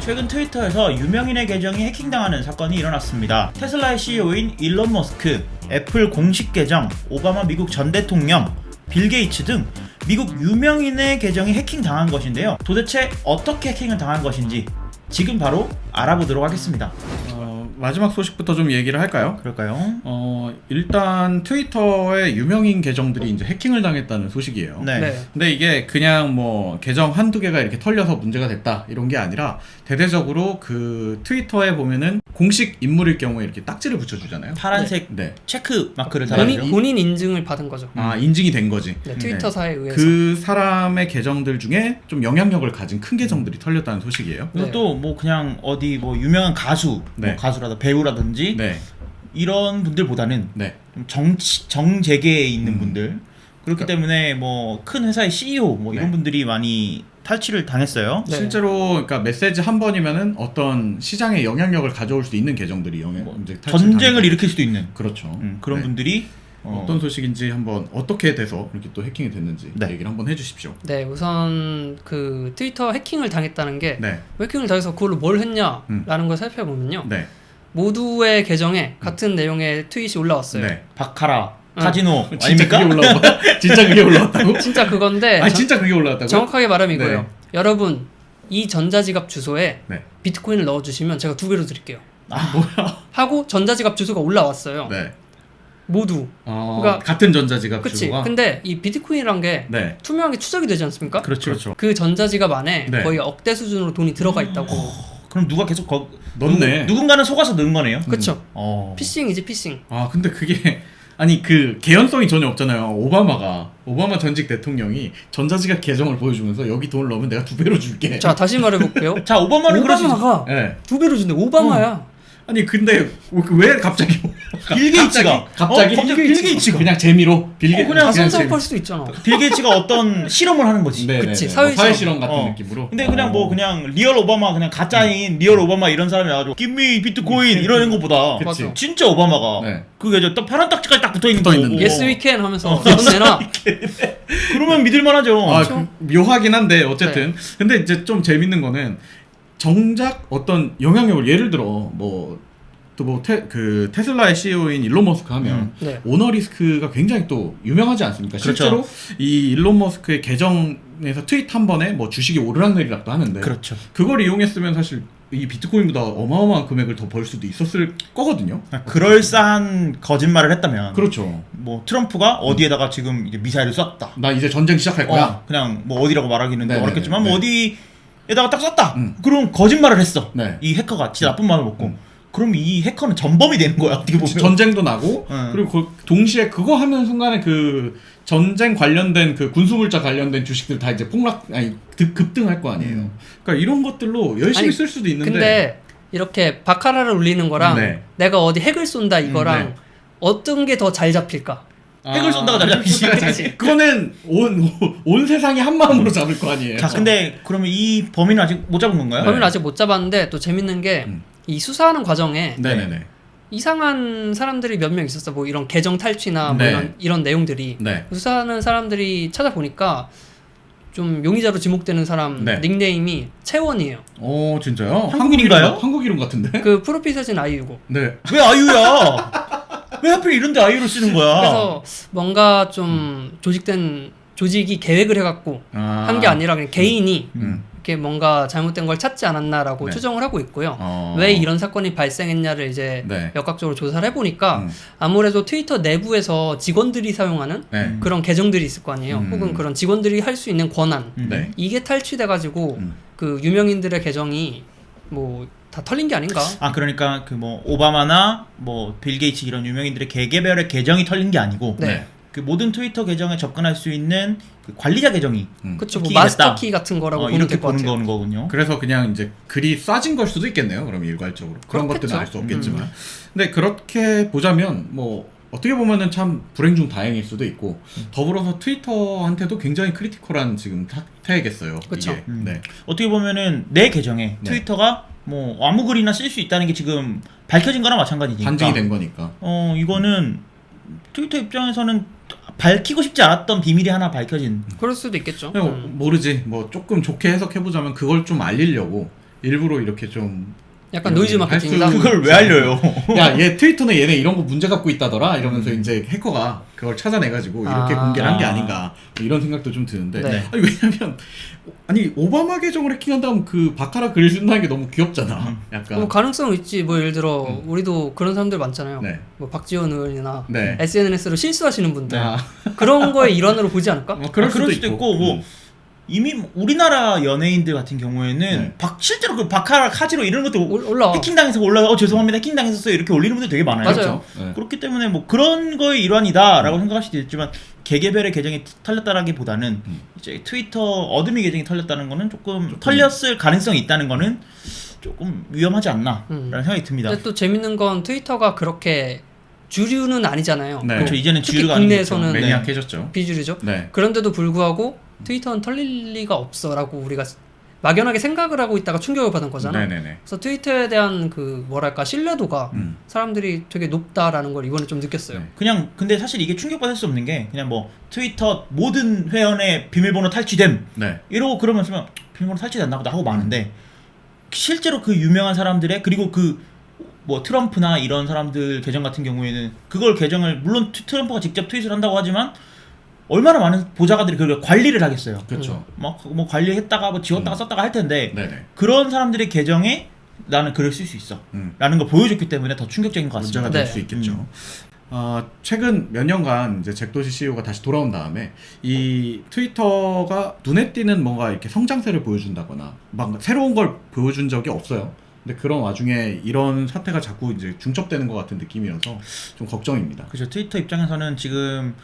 최근 트위터에서 유명인의 계정이 해킹당하는 사건이 일어났습니다. 테슬라의 CEO인 일론 머스크, 애플 공식 계정, 오바마 미국 전 대통령, 빌 게이츠 등 미국 유명인의 계정이 해킹당한 것인데요. 도대체 어떻게 해킹을 당한 것인지 지금 바로 알아보도록 하겠습니다. 마지막 소식부터 좀 얘기를 할까요? 그럴까요? 일단 트위터의 유명인 계정들이 이제 해킹을 당했다는 소식이에요. 네. 근데 이게 그냥 뭐 계정 한두 개가 이렇게 털려서 문제가 됐다 이런 게 아니라 대대적으로 그 트위터에 보면은 공식 인물일 경우에 이렇게 딱지를 붙여주잖아요. 파란색 네. 체크 마크를 달아주죠. 본인 인증을 받은 거죠. 인증이 된 거지. 네, 트위터사에 의해서. 그 사람의 계정들 중에 좀 영향력을 가진 큰 계정들이 털렸다는 소식이에요. 그리고 네. 또 뭐 그냥 어디 뭐 유명한 가수, 네. 뭐 가수라든지 배우라든지 네. 이런 분들보다는 네. 좀 정재계에 있는 분들 그렇기 그러니까- 때문에 뭐 큰 회사의 CEO 뭐 이런 네. 분들이 많이 탈취를 당했어요. 네. 실제로 그러니까 메시지 한 번이면은 어떤 시장에 영향력을 가져올 수 있는 계정들이 이제 탈취를 전쟁을 당했다. 일으킬 수도 있는 그렇죠. 그런 네. 분들이 어떤 소식인지 한번 어떻게 돼서 이렇게 또 해킹이 됐는지 네. 얘기를 한번 해주십시오. 네, 우선 그 트위터 해킹을 당했다는 게 네, 해킹을 당해서 그걸로 뭘 했냐라는 걸 살펴보면요. 네, 모두의 계정에 같은 내용의 트윗이 올라왔어요. 네. 바카라, 카지노 진짜 아닙니까? 그게 올라왔다. 진짜 그게 올라왔다고? 진짜 그건데 아니 진짜 그게 올라왔다고? 정확하게 말하면 이거예요. 네. 여러분, 이 전자지갑 주소에 네. 비트코인을 넣어주시면 제가 2배로 드릴게요. 뭐야? 하고 전자지갑 주소가 올라왔어요. 네. 모두. 그러니까- 같은 전자지갑 그치? 주소가. 근데 이 비트코인이란 게 네, 투명하게 추적이 되지 않습니까? 그렇죠. 그 전자지갑 안에 네. 거의 억대 수준으로 돈이 들어가 있다고. 그럼 누가 계속 넣네. 누군가는 속아서 넣은 거네요. 그쵸? 어. 피싱이지 피싱. 근데 그게 아니 그 개연성이 전혀 없잖아요. 오바마 전직 대통령이 전자지갑 계정을 보여주면서 여기 돈을 넣으면 내가 2배로 줄게. 자, 다시 말해볼게요. 자, 오바마는 그럴 수 있어. 오바마가 네. 2배로 준대. 오바마야. 아니 근데 왜 갑자기 빌 게이츠가 갑자기 빌 게이츠가 그냥 재미로 그냥 가상 재미- 사업할 수도 있잖아. 빌 게이츠가 어떤 실험을 하는 거지. 네, 그치, 네, 네. 사회 사회 실험. 실험 같은 어. 느낌으로. 근데 그냥 뭐 그냥 리얼 오바마 그냥 가짜인 리얼 오바마 이런 사람이 와가지고 김미 비트코인 이러는 것보다 그치. 맞아. 진짜 오바마가 네. 그게 저 파란 딱지까지 딱 붙어 있는 붙어 거고. 있는 예스 위켄 하면서 돈 내놔. 그러면 믿을만하죠. 그렇죠. 묘하긴 한데 어쨌든 근데 이제 좀 재밌는 거는 정작 어떤 영향력을 예를 들어 그 테슬라의 CEO인 일론 머스크 하면 네. 오너 리스크가 굉장히 또 유명하지 않습니까? 그렇죠. 실제로 이 일론 머스크의 계정에서 트윗 한 번에 뭐 주식이 오르락내리락도 하는데 그렇죠. 그걸 이용했으면 사실 이 비트코인보다 어마어마한 금액을 더 벌 수도 있었을 거거든요. 그럴싸한 거짓말을 했다면 그렇죠. 뭐 트럼프가 어디에다가 지금 이제 미사일을 쐈다. 나 이제 전쟁 시작할 거야. 그냥 뭐 어디라고 말하기는 네, 어렵겠지만 네, 뭐 네. 어디에다가 딱 쐈다. 음. 그럼 거짓말을 했어. 네. 이 해커가 진짜 나쁜 마음을 먹고. 그럼 이 해커는 전범이 되는 거야. 어떻게 보면. 전쟁도 나고 그리고 동시에 그거 하는 순간에 그 전쟁 관련된 그 군수물자 관련된 주식들 다 이제 급등할 거 아니에요. 그러니까 이런 것들로 열심히 아니, 쓸 수도 있는데 근데 이렇게 바카라를 울리는 거랑 네. 내가 어디 핵을 쏜다 이거랑 네. 어떤 게 더 잘 잡힐까? 핵을 쏜다가 잘 잡히지. 그치? 그거는 온 세상이 한 마음으로 잡을 거 아니에요. 자, 근데 그러면 이 범인은 아직 못 잡은 건가요? 범인을 아직 못 잡았는데 또 재밌는 게 이 수사하는 과정에 네네네. 이상한 사람들이 몇 명 있었어. 뭐 이런 계정 탈취나 뭐 네. 이런 내용들이 네. 수사하는 사람들이 찾아보니까 좀 용의자로 지목되는 사람 네. 닉네임이 채원이에요. 오 진짜요? 한국인인가요? 한국 이름 같은데? 그 프로필 사진 아이유고. 네. 왜 아이유야? 왜 하필 이런데 아이유를 쓰는 거야? 그래서 뭔가 좀 조직이 계획을 해갖고 한 게 아니라 그냥 개인이 이렇게 뭔가 잘못된 걸 찾지 않았나라고 네. 추정을 하고 있고요. 왜 이런 사건이 발생했냐를 이제 네. 역학적으로 조사를 해보니까 아무래도 트위터 내부에서 직원들이 사용하는 네. 그런 계정들이 있을 거 아니에요. 혹은 그런 직원들이 할 수 있는 권한 네. 이게 탈취돼가지고 그 유명인들의 계정이 뭐 다 털린 게 아닌가? 아, 그러니까 그 뭐 오바마나 뭐 빌 게이츠 이런 유명인들의 개개별의 계정이 털린 게 아니고 네. 그 모든 트위터 계정에 접근할 수 있는 그 관리자 계정이 그쵸, 뭐 해킹이 마스터 됐다. 키 같은 거라고 보면 이렇게 될 것 보는 같아요. 거군요. 그래서 그냥 이제 글이 싸진 걸 수도 있겠네요. 그럼 일괄적으로 그런 그렇겠죠. 것들은 알 수 없겠지만, 근데 그렇게 보자면 뭐 어떻게 보면은 참 불행 중 다행일 수도 있고 더불어서 트위터한테도 굉장히 크리티컬한 지금 사태겠어요. 그쵸. 이게. 네. 어떻게 보면은 내 계정에 네. 트위터가 뭐 아무 글이나 쓸 수 있다는 게 지금 밝혀진 거랑 마찬가지니까. 반증이 된 거니까. 이거는 트위터 입장에서는 밝히고 싶지 않았던 비밀이 하나 밝혀진. 그럴 수도 있겠죠. 그냥 모르지. 뭐 조금 좋게 해석해 보자면 그걸 좀 알리려고 일부러 이렇게 좀 약간 노이즈 마케팅이다. 그걸 왜 알려요? 야, 얘 트위터는 얘네 이런 거 문제 갖고 있다더라 이러면서 이제 해커가 그걸 찾아내가지고 이렇게 공개를 한 게 아닌가 뭐 이런 생각도 좀 드는데 네. 아니, 왜냐면 아니 오바마 계정을 해킹한 다음 그 바카라 글을 쓴다는 게 너무 귀엽잖아. 약간 뭐 가능성 있지. 뭐 예를 들어 우리도 그런 사람들 많잖아요. 네. 뭐 박지원 의원이나 네. SNS로 실수하시는 분들 아, 그런 거의 일환으로 보지 않을까? 그럴 그럴 수도 있고 뭐 이미 우리나라 연예인들 같은 경우에는 네. 실제로 그 바카라 카지로 이런 것도 올라와. 해킹당해서 올라가 죄송합니다 해킹당했었어요 이렇게 올리는 분들 되게 많아요. 맞아요. 네. 그렇기 때문에 뭐 그런 거의 일환이다라고 생각할 수도 있지만 개개별의 계정이 털렸다라기보다는 이제 트위터 어드미 계정이 털렸다는 거는 조금 털렸을 가능성이 있다는 거는 조금 위험하지 않나라는 생각이 듭니다. 근데 또 재밌는 건 트위터가 그렇게 주류는 아니잖아요. 네. 그렇죠. 이제는 특히 주류가 국내에서는 아니겠죠. 매니악해졌죠. 비주류죠. 네. 그런데도 불구하고 트위터는 털릴 리가 없어라고 우리가 막연하게 생각을 하고 있다가 충격을 받은 거잖아. 네네네. 그래서 트위터에 대한 그 뭐랄까 신뢰도가 음. 사람들이 되게 높다라는 걸 이번에 좀 느꼈어요. 네. 그냥 근데 사실 이게 충격받을 수 없는 게 그냥 뭐 트위터 모든 회원의 비밀번호 탈취됨 네. 이러고 그러면 쓰면 비밀번호 탈취됐나 보다 하고 마는데 실제로 그 유명한 사람들의 그리고 그 뭐 트럼프나 이런 사람들 계정 같은 경우에는 그걸 계정을 물론 트럼프가 직접 트윗을 한다고 하지만 얼마나 많은 보좌관들이 그걸 관리를 하겠어요. 그렇죠. 뭐 관리했다가 뭐 지웠다가 썼다가 할 텐데 네네. 그런 사람들의 계정에 나는 글을 쓸 수 있어 라는 걸 보여줬기 때문에 더 충격적인 것 같습니다. 문제가 될 네. 수 있겠죠. 최근 몇 년간 이제 잭도시 CEO가 다시 돌아온 다음에 이 트위터가 눈에 띄는 뭔가 이렇게 성장세를 보여준다거나 막 새로운 걸 보여준 적이 없어요. 근데 그런 와중에 이런 사태가 자꾸 이제 중첩되는 것 같은 느낌이어서 좀 걱정입니다. 그렇죠. 트위터 입장에서는 지금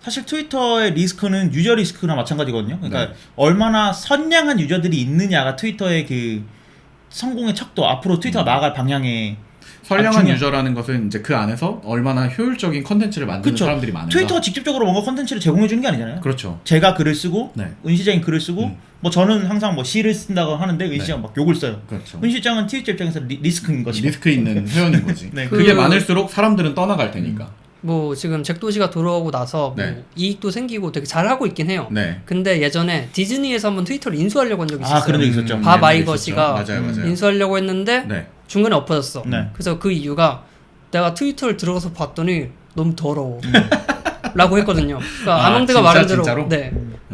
사실 트위터의 리스크는 유저 리스크나 마찬가지거든요. 그러니까 네. 얼마나 선량한 유저들이 있느냐가 트위터의 그 성공의 척도 앞으로 트위터가 나아갈 방향에 선량한 중요한- 유저라는 것은 이제 그 안에서 얼마나 효율적인 컨텐츠를 만드는 그쵸. 사람들이 많은가. 트위터가 직접적으로 뭔가 컨텐츠를 제공해 주는 게 아니잖아요. 그렇죠. 제가 글을 쓰고 네. 은 시장이 글을 쓰고 뭐 저는 항상 뭐 시를 쓴다고 하는데 은 네. 시장 막 욕을 써요. 그렇죠. 은 시장은 트위터 입장에서 리스크인 거지. 리스크 있는 회원인 거지. 네. 그게 그- 많을수록 사람들은 떠나갈 테니까. 뭐 지금 잭도시가 돌아오고 나서 뭐 네. 이익도 생기고 되게 잘하고 있긴 해요. 네. 근데 예전에 디즈니에서 한번 트위터를 인수하려고 한 적이 있었어요. 그런 적 있었죠. 밥 네, 아이거시가 있었죠. 맞아요, 맞아요. 인수하려고 했는데 네. 중간에 엎어졌어. 네. 그래서 그 이유가 내가 트위터를 들어가서 봤더니 너무 더러워. 라고 했거든요. 그러니까 아망드가 진짜, 말한 대로 진짜로? 네.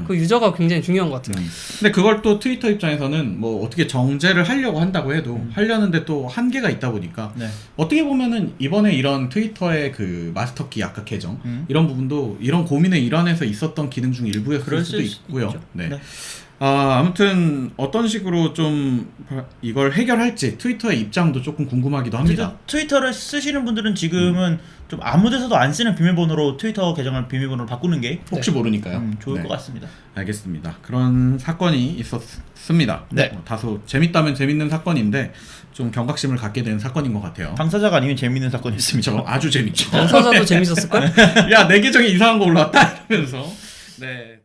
그 유저가 굉장히 중요한 것 같아요. 근데 그걸 또 트위터 입장에서는 뭐 어떻게 정제를 하려고 한다고 해도 하려는데 또 한계가 있다 보니까 네. 어떻게 보면은 이번에 이런 트위터의 그 마스터키 아까 계정 이런 부분도 이런 고민의 일환에서 있었던 기능 중 일부였을 그럴 수도 수 있고요. 있죠. 네. 네. 아무튼 어떤 식으로 좀 이걸 해결할지 트위터의 입장도 조금 궁금하기도 합니다. 어쨌든 트위터를 쓰시는 분들은 지금은 좀 아무 데서도 안 쓰는 비밀번호로 트위터 계정을 비밀번호로 바꾸는 게 혹시 모르니까요. 좋을 네. 것 같습니다. 알겠습니다. 그런 사건이 있었습니다. 네. 다소 재밌다면 재밌는 사건인데 좀 경각심을 갖게 되는 사건인 것 같아요. 당사자가 아니면 재밌는 사건이었습니다. 그렇죠. 아주 재밌죠. 당사자도 재밌었을걸? 야, 내 계정에 이상한 거 올라왔다 이러면서. 네.